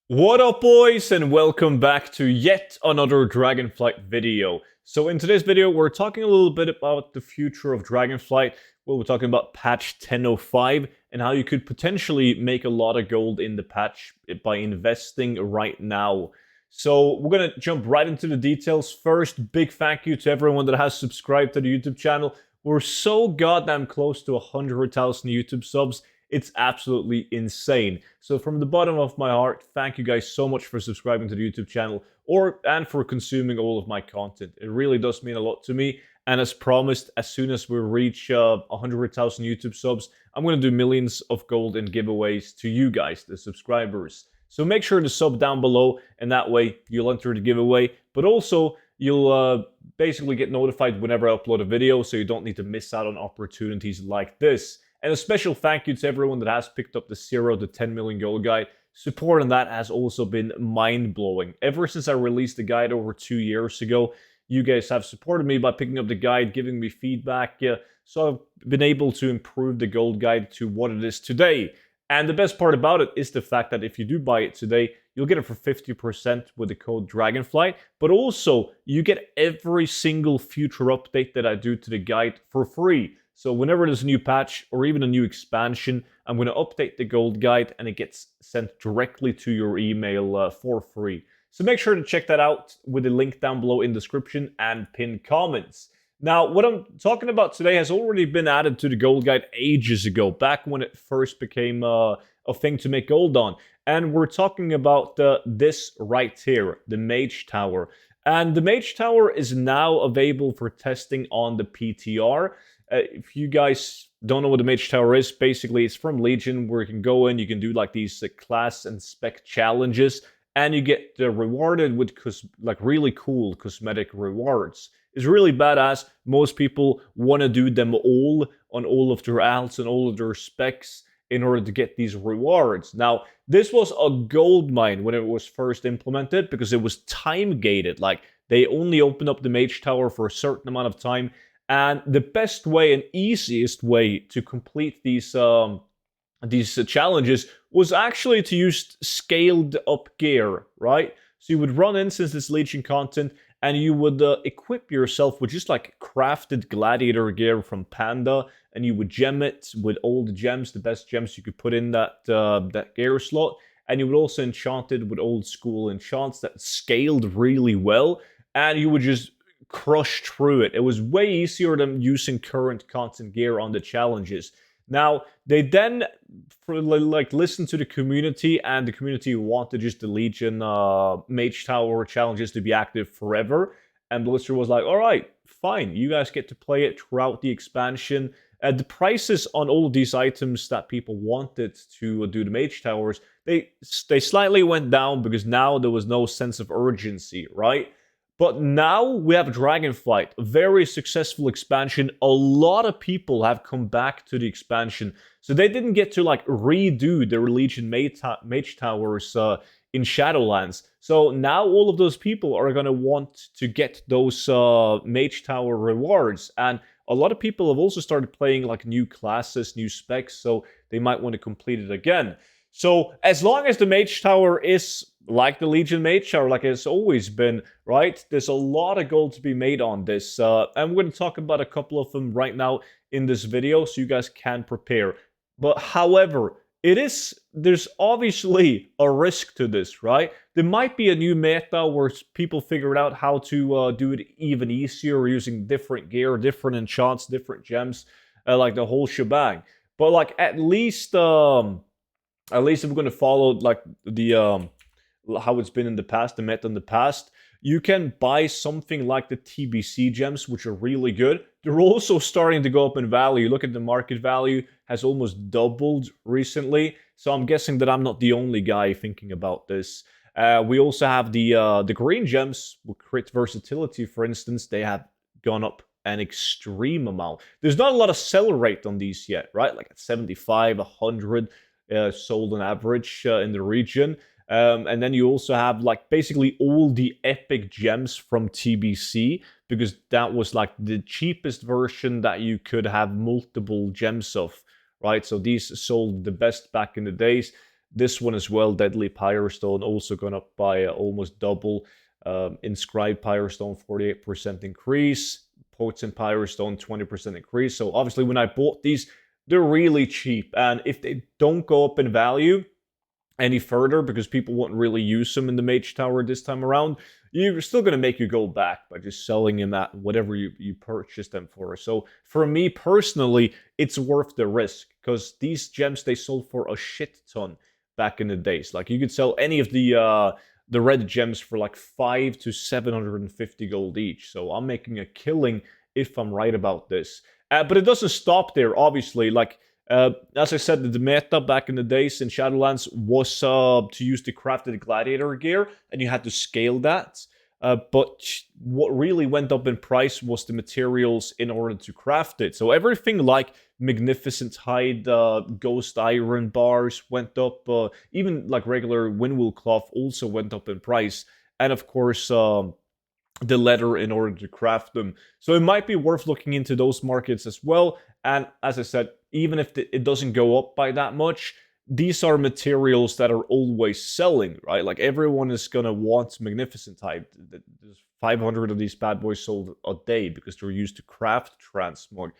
What up, boys, and welcome back to yet another Dragonflight video. So in today's video, we're talking a little bit about the future of Dragonflight. Well, we're talking about patch 10.05 and how you could potentially make a lot of gold in the patch by investing right now. So we're going to jump right into the details. First, big thank you to everyone that has subscribed to the YouTube channel. We're so goddamn close to 100,000 YouTube subs. It's absolutely insane. So from the bottom of my heart, thank you guys so much for subscribing to the YouTube channel and for consuming all of my content. It really does mean a lot to me. And as promised, as soon as we reach 100,000 YouTube subs, I'm going to do millions of gold in giveaways to you guys, the subscribers. So make sure to sub down below, and that way you'll enter the giveaway. But also, you'll basically get notified whenever I upload a video, so you don't need to miss out on opportunities like this. And a special thank you to everyone that has picked up the 0 to 10 million gold guide. Support on that has also been mind-blowing. Ever since I released the guide over 2 years ago, you guys have supported me by picking up the guide, giving me feedback. So I've been able to improve the gold guide to what it is today. And the best part about it is the fact that if you do buy it today, you'll get it for 50% with the code Dragonflight. But also, you get every single future update that I do to the guide for free. So whenever there's a new patch or even a new expansion, I'm going to update the gold guide and it gets sent directly to your email for free. So make sure to check that out with the link down below in the description and pinned comments. Now, what I'm talking about today has already been added to the gold guide ages ago, back when it first became a thing to make gold on. And we're talking about this right here, the Mage Tower. And the Mage Tower is now available for testing on the PTR. If you guys don't know what the Mage Tower is, basically it's from Legion, where you can go in, you can do like these class and spec challenges, and you get rewarded with like really cool cosmetic rewards. It's really badass. Most people want to do them all on all of their alts and all of their specs in order to get these rewards. Now, this was a gold mine when it was first implemented because it was time gated. Like, they only opened up the Mage Tower for a certain amount of time. And the best way and easiest way to complete these challenges was actually to use scaled up gear, right? So you would run in, since it's Legion content, and you would equip yourself with just like crafted gladiator gear from Panda, and you would gem it with all the gems, the best gems you could put in that gear slot, and you would also enchant it with old school enchants that scaled really well, and you would just crush through it. It was way easier than using current content gear on the challenges. Now, they then listened to the community, and the community wanted just the Legion Mage Tower challenges to be active forever. And Blizzard was like, all right, fine, you guys get to play it throughout the expansion. The prices on all of these items that people wanted to do the Mage Towers, they slightly went down because now there was no sense of urgency, right? But now we have Dragonflight, a very successful expansion. A lot of people have come back to the expansion. So they didn't get to like redo the Legion Mage Towers in Shadowlands. So now all of those people are going to want to get those Mage Tower rewards. And a lot of people have also started playing like new classes, new specs, so they might want to complete it again. So as long as the Mage Tower is like the Legion Mage Tower, like it's always been, right? There's a lot of gold to be made on this. And we're going to talk about a couple of them right now in this video so you guys can prepare. But however, there's obviously a risk to this, right? There might be a new meta where people figure out how to do it even easier using different gear, different enchants, different gems, like the whole shebang. But like at least if we're going to follow like the how it's been in the past, the meta in the past, you can buy something like the TBC gems, which are really good. They're also starting to go up in value. Look at the market value, has almost doubled recently. So I'm guessing that I'm not the only guy thinking about this. We also have the green gems with crit versatility, for instance. They have gone up an extreme amount. There's not a lot of sell rate on these yet, right? Like at 75, 100 sold on average in the region. And then you also have like basically all the epic gems from TBC, because that was like the cheapest version that you could have multiple gems of, right? So these sold the best back in the days. This one as well, Deadly Pyrostone, also gone up by almost double. Inscribed Pyrostone, 48% increase. Potent Pyrostone, 20% increase. So obviously when I bought these, they're really cheap. And if they don't go up in value any further, because people won't really use them in the Mage Tower this time around, you're still going to make you go back by just selling them at whatever you purchased them for. So for me personally, it's worth the risk, because these gems, they sold for a shit ton back in the days. Like, you could sell any of the red gems for like 5 to 750 gold each. So I'm making a killing if I'm right about this. But it doesn't stop there, obviously. Like, as I said, the meta back in the days in Shadowlands was to use the crafted gladiator gear, and you had to scale that. But what really went up in price was the materials in order to craft it. So everything like Magnificent Hide, Ghost Iron bars went up. Even like regular Windwool cloth also went up in price. And of course, the leather in order to craft them. So it might be worth looking into those markets as well. And as I said, even if it doesn't go up by that much, these are materials that are always selling, right? Like, everyone is going to want Magnificent Hide. There's 500 of these bad boys sold a day because they're used to craft transmog.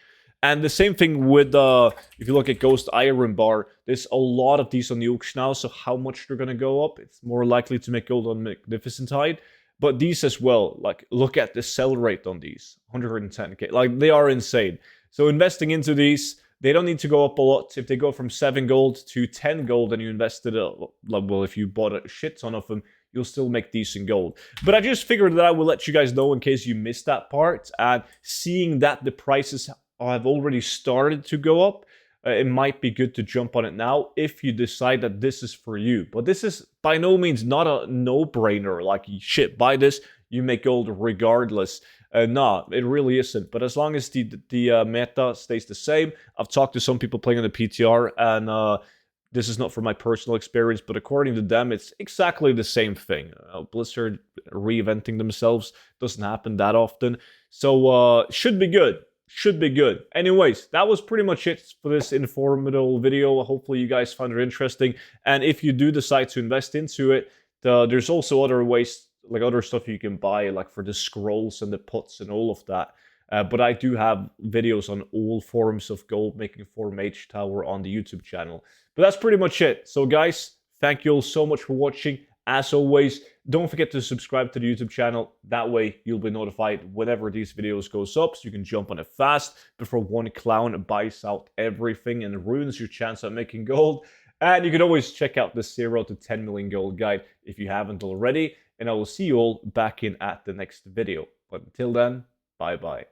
And the same thing with, if you look at Ghost Iron Bar, there's a lot of these on the auction now, so how much they're going to go up? It's more likely to make gold on Magnificent Hide. But these as well, like, look at the sell rate on these, 110k. Like, they are insane. So investing into these, they don't need to go up a lot. If they go from 7 gold to 10 gold and you invested, well, if you bought a shit ton of them, you'll still make decent gold. But I just figured that I will let you guys know in case you missed that part. And seeing that the prices have already started to go up, it might be good to jump on it now if you decide that this is for you. But this is by no means not a no-brainer. Like, shit, buy this, you make gold regardless. No, it really isn't. But as long as the meta stays the same, I've talked to some people playing on the PTR, and this is not from my personal experience, but according to them, it's exactly the same thing. Blizzard reinventing themselves doesn't happen that often. So should be good. Should be good. Anyways, that was pretty much it for this informative video. Hopefully you guys found it interesting. And if you do decide to invest into it, there's also other ways, like other stuff you can buy, like for the scrolls and the pots and all of that. But I do have videos on all forms of gold making for Mage Tower on the YouTube channel. But that's pretty much it. So guys, thank you all so much for watching. As always, don't forget to subscribe to the YouTube channel. That way, you'll be notified whenever these videos goes up, so you can jump on it fast before one clown buys out everything and ruins your chance at making gold. And you can always check out the 0 to 10 million gold guide if you haven't already. And I will see you all back in at the next video. But until then, bye-bye.